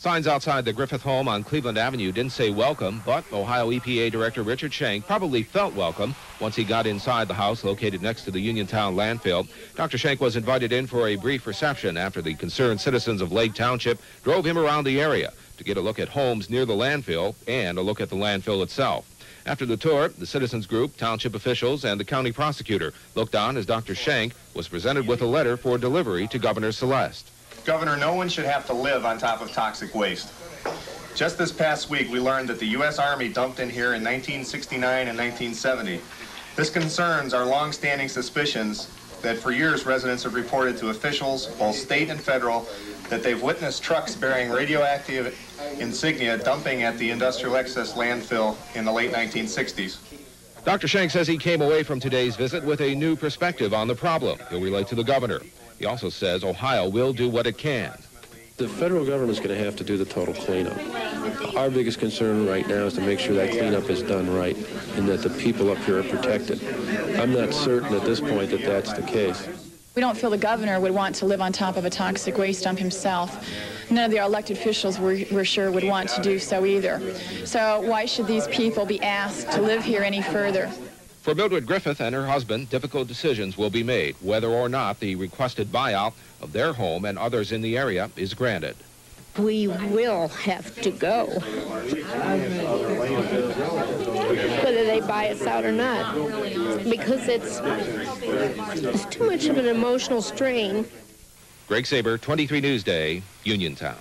Signs outside the Griffith home on Cleveland Avenue didn't say welcome, but Ohio EPA Director Richard Shank probably felt welcome once he got inside the house located next to the Uniontown landfill. Dr. Shank was invited in for a brief reception after the concerned citizens of Lake Township drove him around the area to get a look at homes near the landfill and a look at the landfill itself. After the tour, the citizens group, township officials, and the county prosecutor looked on as Dr. Shank was presented with a letter for delivery to Governor Celeste. Governor, no one should have to live on top of toxic waste. Just this past week, we learned that the U.S. Army dumped in here in 1969 and 1970. This concerns our long-standing suspicions that for years residents have reported to officials, both state and federal, that they've witnessed trucks bearing radioactive insignia dumping at the industrial excess landfill in the late 1960s. Dr. Shank says he came away from today's visit with a new perspective on the problem. He'll relate to the governor. He also says Ohio will do what it can. The federal government's going to have to do the total cleanup. Our biggest concern right now is to make sure that cleanup is done right and that the people up here are protected. I'm not certain at this point that that's the case. We don't feel the governor would want to live on top of a toxic waste dump himself. None of the elected officials we're sure would want to do so either. So why should these people be asked to live here any further? For Mildred Griffith and her husband, difficult decisions will be made whether or not the requested buyout of their home and others in the area is granted. We will have to go, whether they buy us out or not, because it's too much of an emotional strain. Greg Saber, 23 Newsday, Uniontown.